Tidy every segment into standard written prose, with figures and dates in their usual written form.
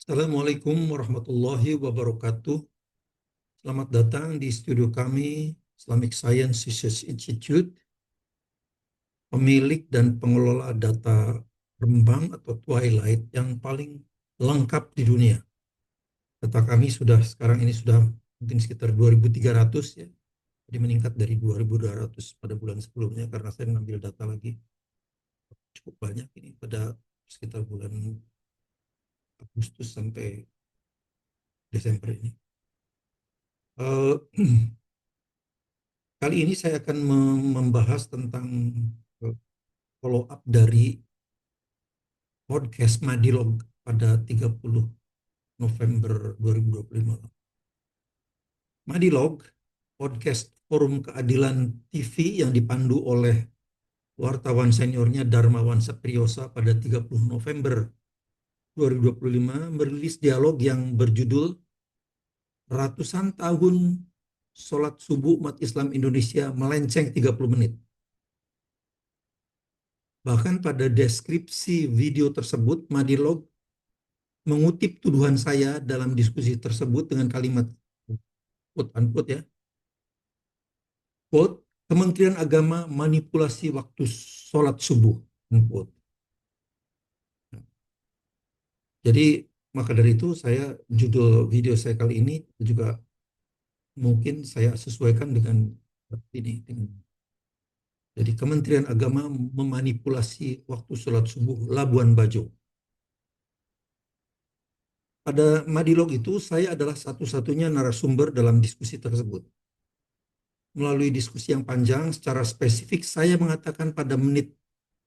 Assalamualaikum warahmatullahi wabarakatuh. Selamat datang di studio kami, Islamic Science Research Institute, pemilik dan pengelola data Rembang atau Twilight yang paling lengkap di dunia. Data kami sekarang ini sudah mungkin sekitar 2.300 ya. Jadi meningkat dari 2.200 pada bulan sebelumnya karena saya mengambil data lagi cukup banyak ini pada sekitar bulan Agustus sampai Desember ini. Uh, Kali ini saya akan membahas tentang follow up dari podcast Madilog pada 30 November 2025. Madilog, podcast Forum Keadilan TV yang dipandu oleh wartawan seniornya Darmawan Sapriosa pada 30 November 2025 merilis dialog yang berjudul Ratusan Tahun Sholat Subuh Umat Islam Indonesia Melenceng 30 Menit. Bahkan pada deskripsi video tersebut, Madilog mengutip tuduhan saya dalam diskusi tersebut dengan kalimat quote unquote ya. Quote, Kementerian Agama manipulasi waktu sholat subuh. Unquote. Jadi maka dari itu judul video saya kali ini juga mungkin saya sesuaikan dengan ini. Jadi Kementerian Agama memanipulasi waktu sholat subuh Labuan Bajo. Pada Madilog itu saya adalah satu-satunya narasumber dalam diskusi tersebut. Melalui diskusi yang panjang, secara spesifik saya mengatakan pada menit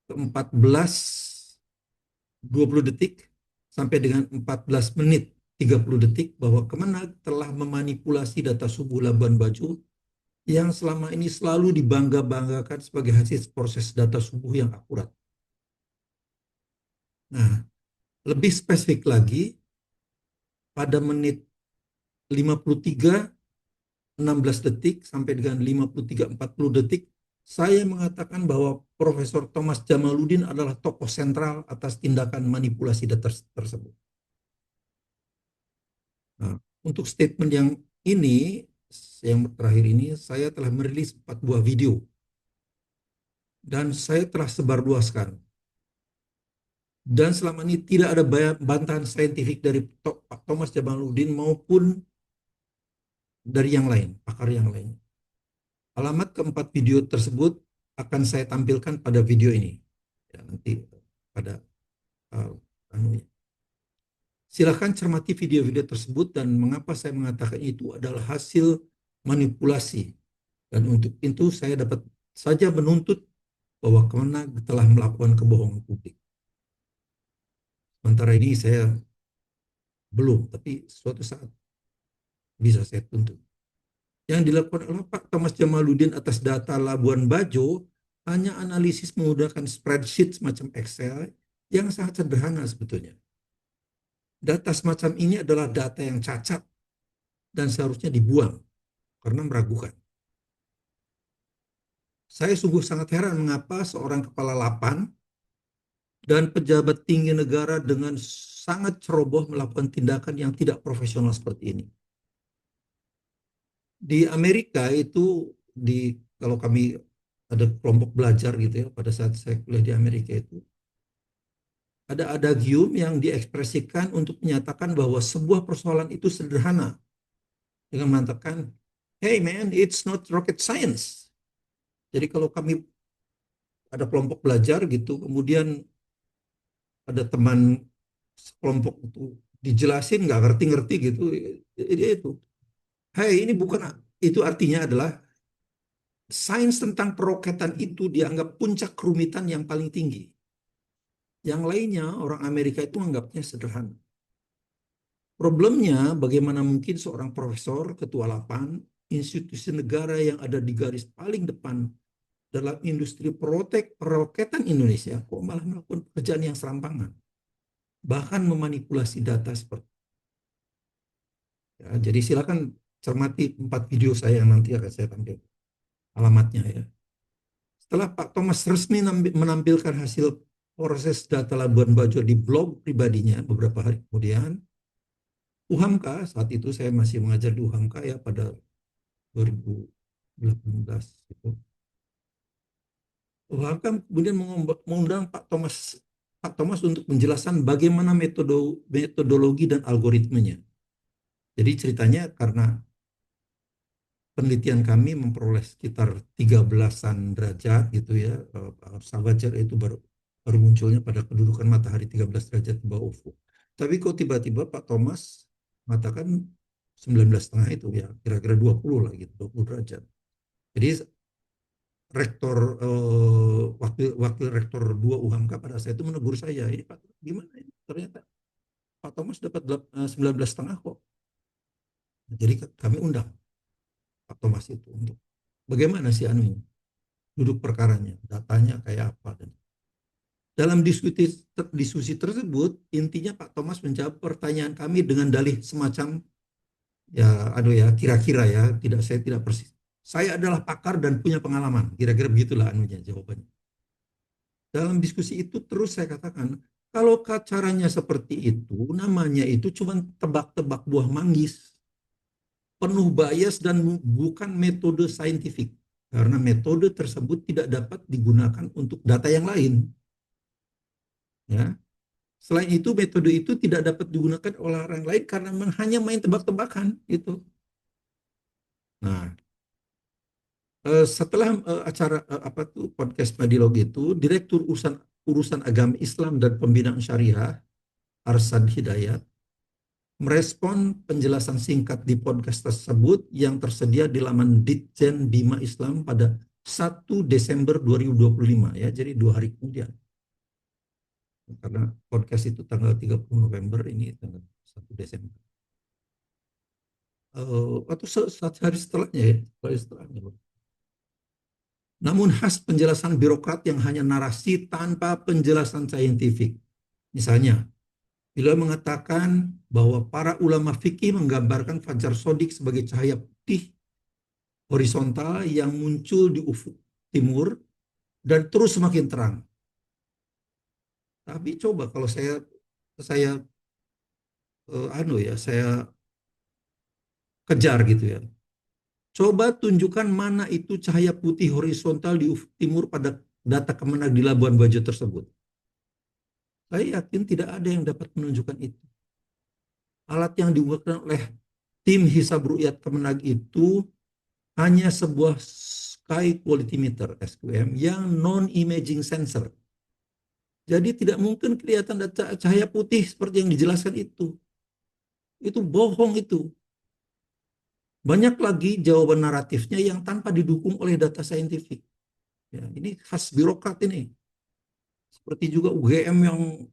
ke-14 20 detik sampai dengan 14 menit 30 detik bahwa Kemenag telah memanipulasi data subuh Labuan Bajo yang selama ini selalu dibangga-banggakan sebagai hasil proses data subuh yang akurat. Nah, lebih spesifik lagi, pada menit 53 16 detik sampai dengan 53 40 detik saya mengatakan bahwa Profesor Thomas Jamaluddin adalah tokoh sentral atas tindakan manipulasi data tersebut. Nah, untuk statement yang terakhir ini, saya telah merilis 4 buah video dan saya telah sebarluaskan. Dan selama ini tidak ada bantahan saintifik dari Pak Thomas Jamaluddin maupun dari yang lain, pakar yang lain. Alamat keempat video tersebut akan saya tampilkan pada video ini. Ya, nanti pada anunya. Silakan cermati video-video tersebut dan mengapa saya mengatakan itu adalah hasil manipulasi. Dan untuk itu saya dapat saja menuntut bahwa Kemenag telah melakukan kebohongan publik. Sementara ini saya belum, tapi suatu saat bisa saya tuntut. Yang dilakukan oleh Pak Thomas Jamaluddin atas data Labuan Bajo hanya analisis menggunakan spreadsheet semacam Excel yang sangat sederhana sebetulnya. Data semacam ini adalah data yang cacat dan seharusnya dibuang karena meragukan. Saya sungguh sangat heran mengapa seorang kepala lapan dan pejabat tinggi negara dengan sangat ceroboh melakukan tindakan yang tidak profesional seperti ini. Di Amerika itu, kalau kami ada kelompok belajar gitu ya, pada saat saya kuliah di Amerika itu, ada adagium yang diekspresikan untuk menyatakan bahwa sebuah persoalan itu sederhana dengan mengatakan, hey man, it's not rocket science. Jadi kalau kami ada kelompok belajar gitu, kemudian ada teman kelompok itu dijelasin nggak ngerti-ngerti gitu, itu, hey ini bukan, itu artinya adalah sains tentang peroketan itu dianggap puncak kerumitan yang paling tinggi. Yang lainnya orang Amerika itu anggapnya sederhana. Problemnya bagaimana mungkin seorang profesor, ketua lapan, institusi negara yang ada di garis paling depan dalam industri peroketan Indonesia kok malah melakukan pekerjaan yang serampangan. Bahkan memanipulasi data seperti ya, jadi silakan cermati 4 video saya yang nanti akan saya tampilkan alamatnya ya. Setelah Pak Thomas resmi menampilkan hasil proses data Labuan Bajo di blog pribadinya beberapa hari kemudian, UHAMKA saat itu saya masih mengajar di UHAMKA ya pada 2018 itu. UHAMKA kemudian mengundang Pak Thomas untuk menjelaskan bagaimana metodologi dan algoritmenya. Jadi ceritanya karena penelitian kami memperoleh sekitar 13-an derajat gitu ya. Salvager itu baru munculnya pada kedudukan matahari 13 derajat di bawah ufuk. Tapi kok tiba-tiba Pak Thomas mengatakan 19,5 itu ya, kira-kira 20 lah gitu, 20 derajat. Jadi rektor wakil wakil rektor 2 UHAMKA pada saat itu menegur saya, ini Pak gimana ini? Ternyata Pak Thomas dapat 19,5 kok. Jadi kami undang Pak Thomas itu untuk bagaimana sih anunya duduk perkaranya, datanya kayak apa. Dan dalam diskusi tersebut, intinya Pak Thomas menjawab pertanyaan kami dengan dalih semacam ya, aduh ya, kira-kira ya, saya tidak persis. Saya adalah pakar dan punya pengalaman, kira-kira begitulah anunya jawabannya. Dalam diskusi itu terus saya katakan, kalau caranya seperti itu, namanya itu cuma tebak-tebak buah manggis, penuh bias dan bukan metode saintifik. Karena metode tersebut tidak dapat digunakan untuk data yang lain. Ya. Selain itu, metode itu tidak dapat digunakan oleh orang lain karena hanya main tebak-tebakan gitu. Nah, setelah acara apa tuh podcast Madilog itu, Direktur urusan Agama Islam dan Pembinaan Syariah Arsad Hidayat merespon penjelasan singkat di podcast tersebut yang tersedia di laman Ditjen Bima Islam pada 1 Desember 2025 ya, jadi 2 hari kemudian. Karena podcast itu tanggal 30 November, ini tanggal 1 Desember. Atau satu hari setelahnya ya, hari setelahnya. Namun khas penjelasan birokrat yang hanya narasi tanpa penjelasan saintifik. Misalnya, beliau mengatakan bahwa para ulama fikih menggambarkan fajar sodik sebagai cahaya putih horizontal yang muncul di ufuk timur dan terus semakin terang. Tapi coba kalau saya saya kejar gitu ya. Coba tunjukkan mana itu cahaya putih horizontal di ufuk timur pada data Kemenag di Labuan Bajo tersebut. Saya yakin tidak ada yang dapat menunjukkan itu. Alat yang digunakan oleh tim Hisab Ru'yat Kemenag itu hanya sebuah sky quality meter SQM yang non-imaging sensor. Jadi tidak mungkin kelihatan cahaya putih seperti yang dijelaskan itu. Itu bohong itu. Banyak lagi jawaban naratifnya yang tanpa didukung oleh data saintifik. Ya, ini khas birokrat ini. Seperti juga UGM yang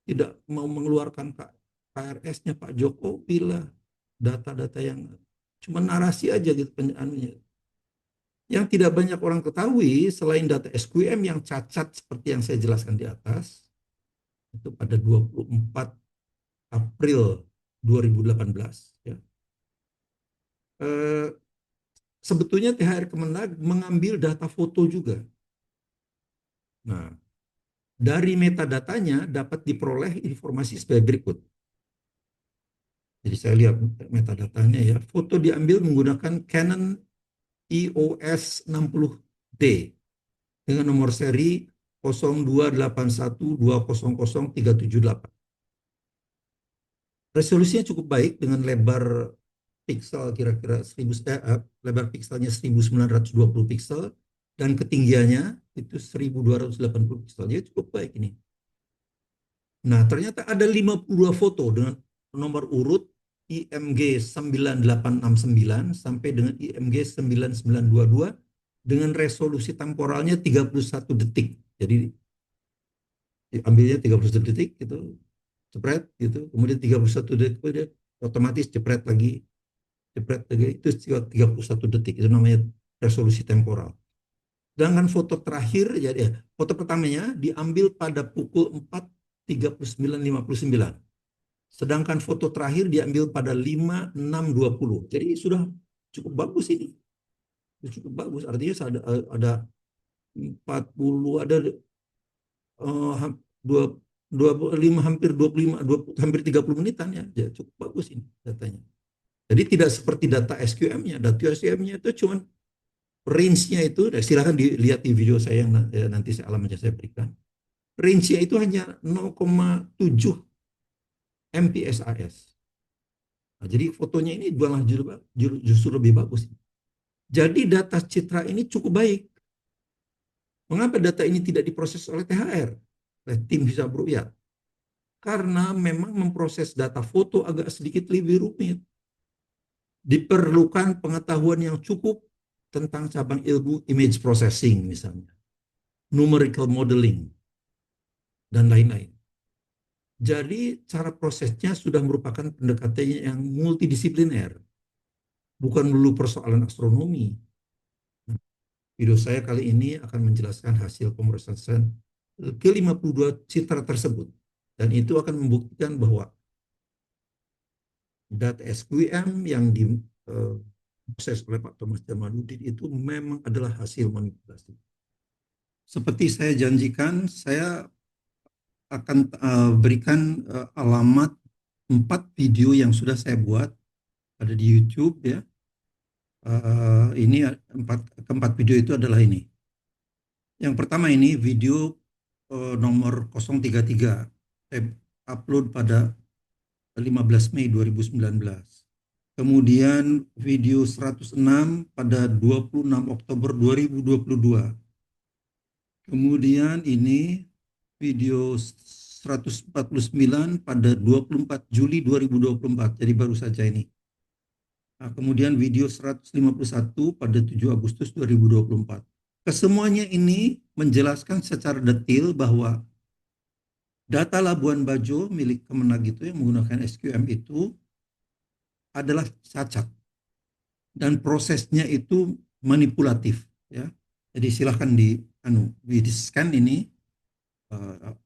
tidak mau mengeluarkan KRS-nya Pak Jokowi lah. Data-data yang cuma narasi aja gitu. Yang tidak banyak orang ketahui selain data SQM yang cacat seperti yang saya jelaskan di atas, itu pada 24 April 2018. Ya. Sebetulnya THR Kemenag mengambil data foto juga. Nah, dari metadatanya dapat diperoleh informasi sebagai berikut. Jadi saya lihat metadatanya ya. Foto diambil menggunakan Canon EOS 60D dengan nomor seri 0281200378. Resolusinya cukup baik dengan lebar pixel kira-kira lebar pixelnya 1920 pixel dan ketinggiannya itu 1280 pixel. Jadi cukup baik ini. Nah, ternyata ada 52 foto dengan nomor urut IMG 9869 sampai dengan IMG 9922 dengan resolusi temporalnya 31 detik. Jadi ambilnya 31 detik gitu, jepret gitu, kemudian 31 detik kemudian otomatis jepret lagi itu 31 detik, itu namanya resolusi temporal. Sedangkan foto terakhir, jadi foto pertamanya diambil pada pukul 4:39:59. Sedangkan foto terakhir diambil pada 5:06:20. Jadi sudah cukup bagus ini. Cukup bagus, artinya ada 40, ada 25 hampir 25 20, hampir 30 menitan ya. Ya cukup bagus ini datanya. Jadi tidak seperti data SQM-nya. Data SQM-nya itu cuman range-nya itu, silakan dilihat di video saya yang nanti alamatnya saya berikan. Range-nya itu hanya 0,7 MPSAS. Nah, jadi fotonya ini malah justru lebih bagus. Jadi data citra ini cukup baik. Mengapa data ini tidak diproses oleh THR, oleh tim Hisab Rukyat? Karena memang memproses data foto agak sedikit lebih rumit. Diperlukan pengetahuan yang cukup tentang cabang ilmu image processing misalnya, numerical modeling, dan lain-lain. Jadi cara prosesnya sudah merupakan pendekatan yang multidisipliner, bukan melulu persoalan astronomi. Video saya kali ini akan menjelaskan hasil pemrosesan ke-52 citra tersebut. Dan itu akan membuktikan bahwa data SQM yang diproses oleh Pak Thomas Jamaluddin itu memang adalah hasil manipulasi. Seperti saya janjikan, saya akan berikan alamat 4 video yang sudah saya buat, ada di YouTube ya. Ini keempat video itu adalah ini. Yang pertama ini video nomor 033, saya upload pada 15 Mei 2019. Kemudian video 106 pada 26 Oktober 2022. Kemudian ini video 149 pada 24 Juli 2024, jadi baru saja ini. Nah, kemudian video 151 pada 7 Agustus 2024. Kesemuanya ini menjelaskan secara detail bahwa data Labuan Bajo milik Kemenag itu yang menggunakan SQM itu adalah cacat dan prosesnya itu manipulatif ya. Jadi silahkan di scan ini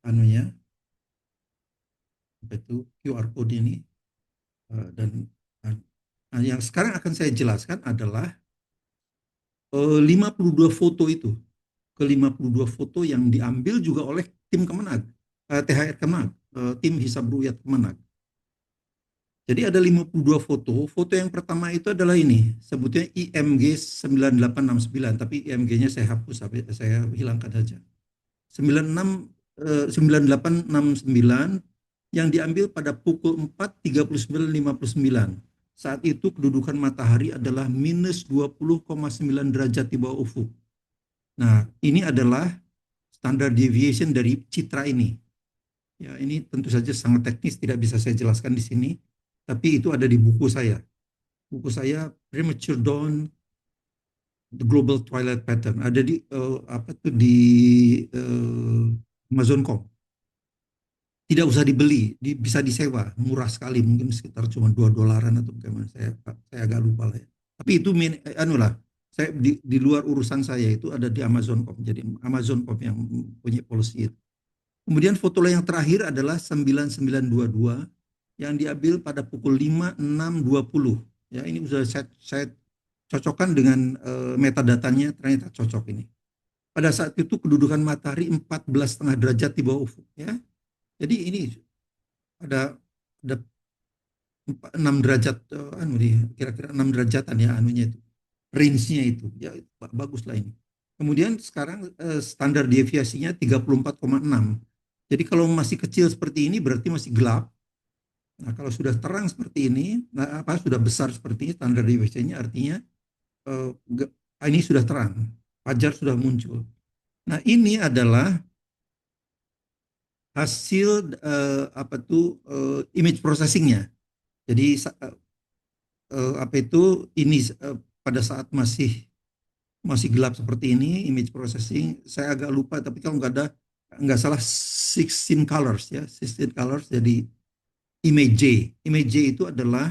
anunya itu QR code ini dan yang sekarang akan saya jelaskan adalah 52 foto itu, ke-52 foto yang diambil juga oleh tim Kemenag, THR Kemenag, tim Hisab Rukyat Kemenag. Jadi ada 52 foto. Foto yang pertama itu adalah ini, sebutnya IMG 9869, tapi IMG-nya saya hapus, saya hilangkan saja. 9869 yang diambil pada pukul 4.39.59. Saat itu kedudukan matahari adalah minus 20,9 derajat di bawah ufuk. Nah, ini adalah standar deviation dari citra ini. Ya, ini tentu saja sangat teknis, tidak bisa saya jelaskan di sini. Tapi itu ada di buku saya. Buku saya Premature Dawn, The Global Twilight Pattern. Ada di Amazon.com. Tidak usah dibeli, bisa disewa, murah sekali, mungkin sekitar cuma $2 atau bagaimana. Saya agak lupa lah ya. Tapi itu saya di luar urusan saya, itu ada di Amazon.com. Jadi Amazon.com yang punya policy itu. Kemudian foto yang terakhir adalah 9922 yang diambil pada pukul 5.6.20. Ya, ini sudah saya cocokkan dengan metadatanya, ternyata cocok ini. Pada saat itu kedudukan matahari 14,5 derajat di bawah ufuk ya. Jadi ini ada 6 derajat kira-kira 6 derajatan ya anunya itu. Range-nya itu. Ya baguslah ini. Kemudian sekarang standar deviasinya 34,6. Jadi kalau masih kecil seperti ini berarti masih gelap. Nah, kalau sudah terang seperti ini, sudah besar seperti ini, standar deviasinya artinya ini sudah terang, fajar sudah muncul. Nah, ini adalah hasil image processingnya. Jadi ini pada saat masih gelap seperti ini, image processing, saya agak lupa, tapi kalau nggak salah 16 colors ya, 16 colors, jadi Image J itu adalah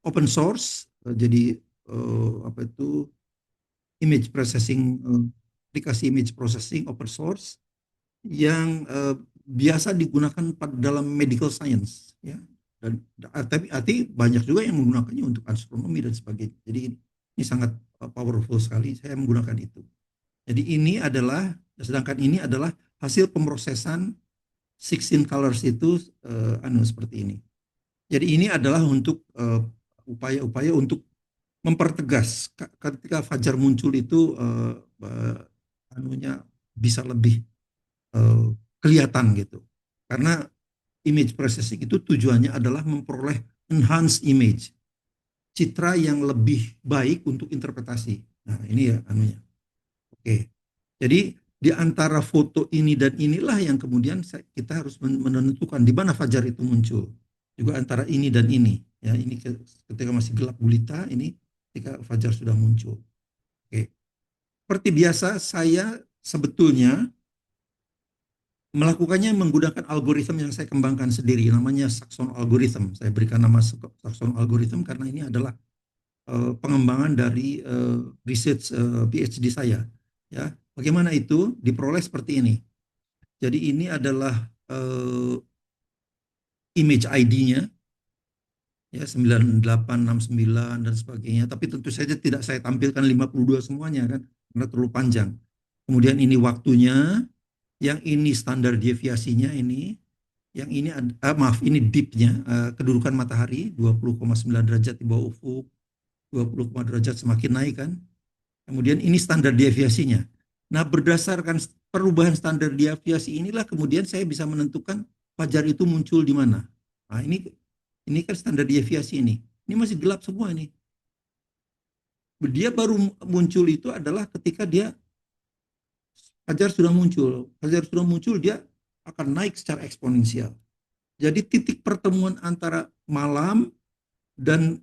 open source, jadi image processing, aplikasi image processing open source yang biasa digunakan dalam medical science, ya. Dan tapi banyak juga yang menggunakannya untuk astronomi dan sebagainya. Jadi ini sangat powerful sekali. Saya menggunakan itu. Jadi sedangkan ini adalah hasil pemrosesan 16 colors itu seperti ini. Jadi ini adalah untuk upaya-upaya untuk mempertegas ketika fajar muncul itu anunya bisa lebih uh, kelihatan gitu. Karena image processing itu tujuannya adalah memperoleh enhanced image, citra yang lebih baik untuk interpretasi. Nah, ini ya anunya. Oke. Jadi di antara foto ini dan inilah yang kemudian kita harus menentukan di mana fajar itu muncul. Juga antara ini dan ini. Ya, ini ketika masih gelap gulita, ini ketika fajar sudah muncul. Oke. Seperti biasa, saya sebetulnya melakukannya menggunakan algoritma yang saya kembangkan sendiri, namanya Saxon algorithm. Saya berikan nama Saxon algorithm karena ini adalah pengembangan dari research PhD saya. Ya, bagaimana itu diperoleh seperti ini. Jadi ini adalah image ID-nya ya 9869 dan sebagainya. Tapi tentu saja tidak saya tampilkan 52 semuanya kan karena terlalu panjang. Kemudian ini waktunya, yang ini standar deviasinya ini, yang ini maaf ini dipnya kedudukan matahari 20,9 derajat di bawah ufuk, 20, derajat semakin naik kan. Kemudian ini standar deviasinya. Nah, berdasarkan perubahan standar deviasi inilah kemudian saya bisa menentukan fajar itu muncul di mana. Nah, ini kan standar deviasi ini. Ini masih gelap semua ini. Dia baru muncul itu adalah ketika dia fajar sudah muncul. Fajar sudah muncul dia akan naik secara eksponensial. Jadi titik pertemuan antara malam dan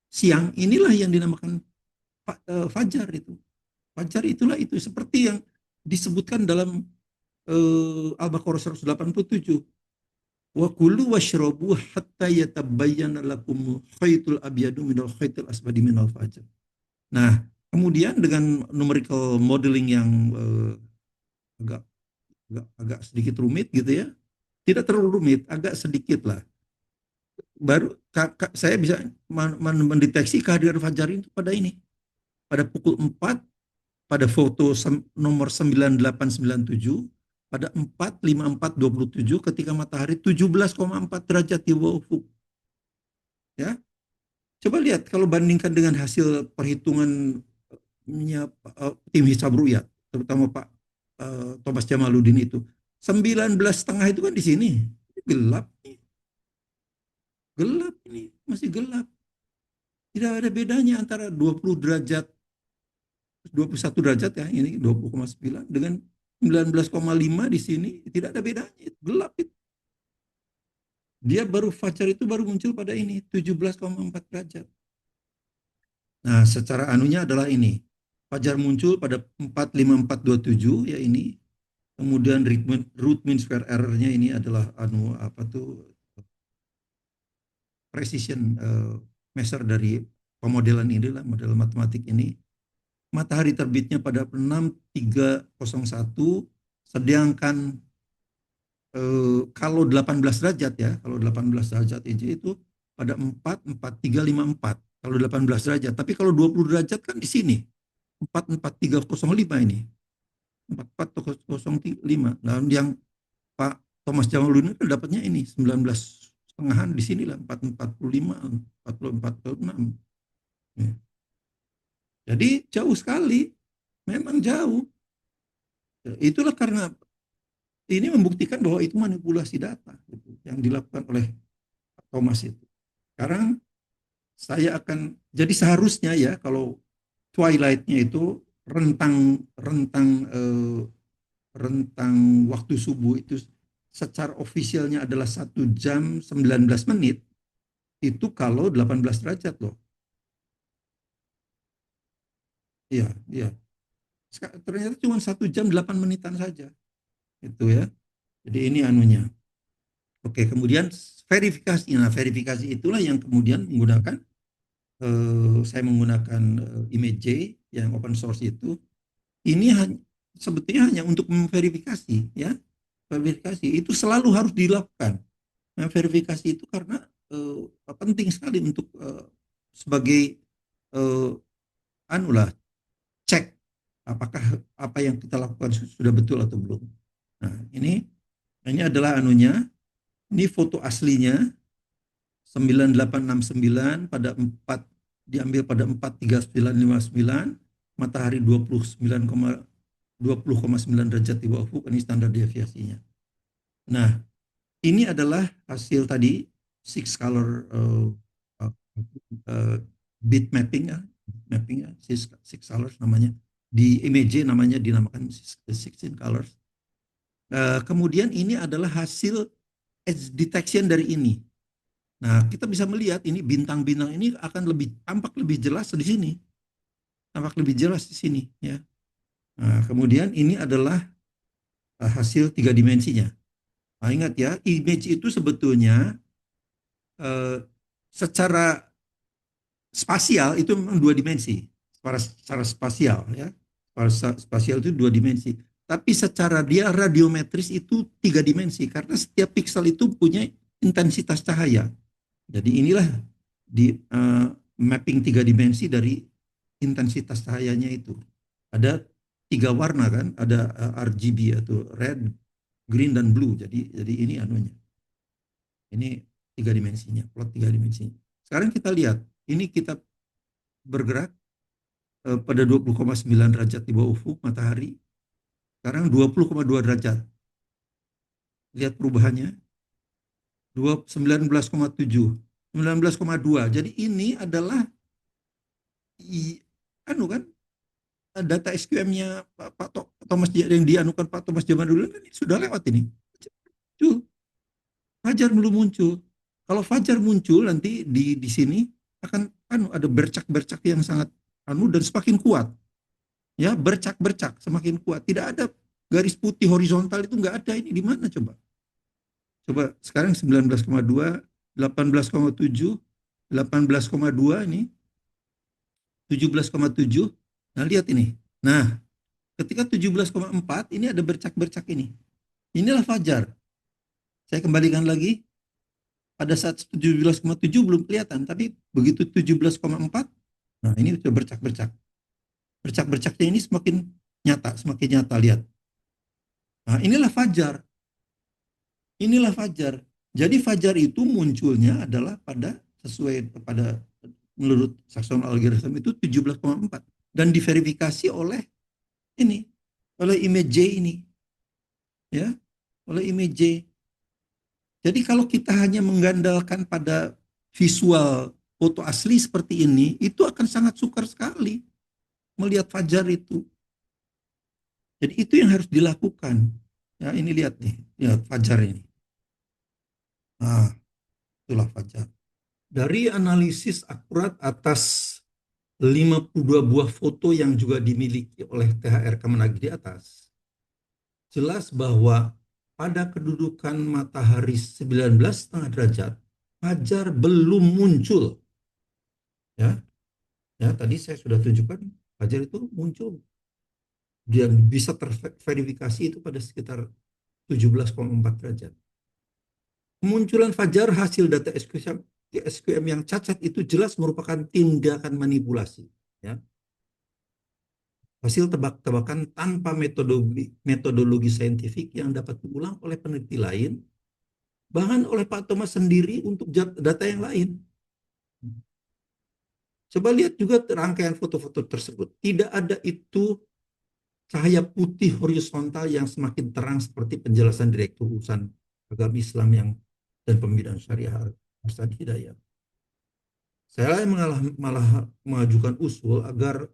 siang inilah yang dinamakan fajar itu. Fajar itulah itu seperti yang disebutkan dalam Al-Baqarah 187. Wa kulu washrabu hatta yatabayyana lakum khaytul abyadu minal khaytil aswadi minal fajr. Nah, kemudian dengan numerical modeling yang agak, agak sedikit rumit gitu ya. Tidak terlalu rumit, agak sedikit lah. Baru saya bisa mendeteksi kehadiran fajar itu pada ini. Pada pukul 4 pada foto nomor 9897 pada 4:54:27 ketika matahari 17,4 derajat di bawah ufuk. Ya. Coba lihat kalau bandingkan dengan hasil perhitungannya tim Hisab Ru'yat, terutama Pak Thomas Jamaluddin itu. 19,5 itu kan di sini. Gelap nih. Gelap ini, masih gelap. Tidak ada bedanya antara 20 derajat 21 derajat ya, ini 20,9 dengan 19,5 di sini tidak ada bedanya, gelap itu. Dia baru fajar itu baru muncul pada ini 17,4 derajat. Nah, secara anunya adalah ini. Fajar muncul pada 45427 ya ini. Kemudian root mean square error-nya ini adalah anu apa tuh precision measure dari pemodelan ini lah, model matematik ini. Matahari terbitnya pada 6301, sedangkan kalau 18 derajat ya, kalau 18 derajat itu pada 44354 kalau 18 derajat. Tapi kalau 20 derajat kan di sini 44305 ini. 4405. Nah, yang Pak Thomas Jamaluddin itu dapatnya ini 19,5 di sinilah 445 4446. Ya. Jadi jauh sekali. Memang jauh. Itulah karena ini membuktikan bahwa itu manipulasi data gitu, yang dilakukan oleh Thomas itu. Sekarang saya akan jadi seharusnya ya kalau twilight-nya itu rentang rentang rentang waktu subuh itu secara ofisialnya adalah 1 jam 19 menit itu kalau 18 derajat loh. Iya, iya. Ternyata cuma 1 jam 8 menitan saja. Itu ya. Jadi ini anunya. Oke, kemudian verifikasi. Nah, verifikasi itulah yang kemudian menggunakan saya menggunakan Image yang open source itu. Ini sebetulnya hanya untuk memverifikasi ya. Verifikasi itu selalu harus dilakukan. Nah, verifikasi itu karena penting sekali untuk sebagai anulah cek apakah apa yang kita lakukan sudah betul atau belum. Nah, ini adalah anunya, ini foto aslinya 9869 pada 4 diambil pada 4:39:59, matahari 20,9 derajat di bawah ufuk, ini standar deviasinya. Nah, ini adalah hasil tadi six color uh, bit mapping ya, six colors namanya. Di image namanya dinamakan 16 colors. Kemudian ini adalah hasil edge detection dari ini. Nah, kita bisa melihat ini bintang-bintang ini akan lebih tampak lebih jelas di sini. Tampak lebih jelas di sini ya. Nah, kemudian ini adalah hasil tiga dimensinya. Nah, ingat ya, image itu sebetulnya secara spasial itu memang dua dimensi. Secara spasial ya. Secara spasial itu dua dimensi. Tapi secara dia radiometris itu tiga dimensi karena setiap piksel itu punya intensitas cahaya. Jadi inilah di mapping tiga dimensi dari intensitas cahayanya itu. Ada tiga warna kan, ada RGB atau red, green dan blue. Jadi ini anunya. Ini tiga dimensinya, plot tiga dimensinya. Sekarang kita lihat, ini kita bergerak pada 20,9 derajat di bawah ufuk matahari. Sekarang 20,2 derajat. Lihat perubahannya. 19,7, 19,2. Jadi ini adalah anu kan data SQM-nya Pak Thomas yang dianukan Pak Thomas zaman dulu kan sudah lewat ini. Tuh, Fajar belum muncul. Kalau Fajar muncul nanti di sini akan ada bercak-bercak yang sangat dan semakin kuat. Ya, bercak-bercak semakin kuat. Tidak ada garis putih horizontal itu nggak ada, ini di mana coba? Coba sekarang 19,2, 18,7, 18,2 ini 17,7. Nah, lihat ini. Nah, ketika 17,4 ini ada bercak-bercak ini. Inilah fajar. Saya kembalikan lagi. Pada saat 17,7 belum kelihatan, tapi begitu 17,4, nah ini sudah bercak-bercak. Bercak-bercaknya ini semakin nyata lihat. Nah, inilah fajar. Inilah fajar. Jadi fajar itu munculnya adalah pada menurut Saxon algorithm itu 17,4 dan diverifikasi oleh ini, oleh image J ini. Ya, oleh image J. Jadi kalau kita hanya mengandalkan pada visual foto asli seperti ini, itu akan sangat sukar sekali melihat fajar itu. Jadi itu yang harus dilakukan. Ya, ini lihat nih, lihat fajar ini. Nah, itulah fajar. Dari analisis akurat atas 52 buah foto yang juga dimiliki oleh THR Kemenag di atas, jelas bahwa pada kedudukan matahari 19,5 derajat, fajar belum muncul. Ya, ya tadi saya sudah tunjukkan fajar itu muncul. Dia bisa terverifikasi itu pada sekitar 17,4 derajat. Kemunculan fajar hasil data SQM yang cacat itu jelas merupakan tindakan manipulasi. Ya. Hasil tebak-tebakan tanpa metodologi saintifik yang dapat diulang oleh peneliti lain, bahkan oleh Pak Thomas sendiri untuk data yang lain. Coba lihat juga rangkaian foto-foto tersebut. Tidak ada itu cahaya putih horizontal yang semakin terang seperti penjelasan Direktur Urusan Agama Islam dan Pembinaan Syariah Hasan Hidayat. Saya malah mengajukan usul agar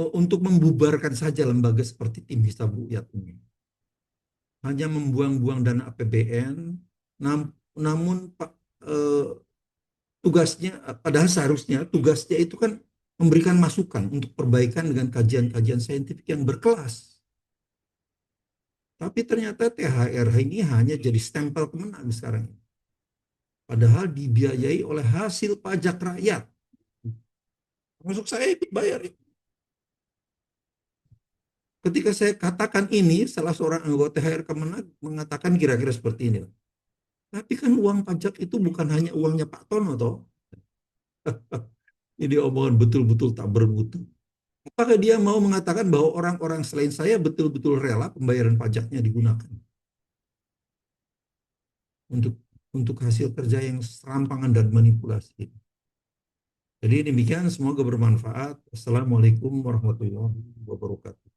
untuk membubarkan saja lembaga seperti tim Hisab Ru'yat ini. Hanya membuang-buang dana APBN, namun tugasnya, padahal seharusnya tugasnya itu kan memberikan masukan untuk perbaikan dengan kajian-kajian saintifik yang berkelas. Tapi ternyata THR ini hanya jadi stempel Kemenag sekarang. Padahal dibiayai oleh hasil pajak rakyat. Masuk saya ikut bayar. Ketika saya katakan ini, salah seorang anggota THR Kemenag mengatakan kira-kira seperti ini. Tapi kan uang pajak itu bukan hanya uangnya Pak Tono, toh. Ini omongan betul-betul tak bermutu. Apakah dia mau mengatakan bahwa orang-orang selain saya betul-betul rela pembayaran pajaknya digunakan untuk hasil kerja yang serampangan dan manipulasi? Jadi demikian, semoga bermanfaat. Assalamualaikum warahmatullahi wabarakatuh.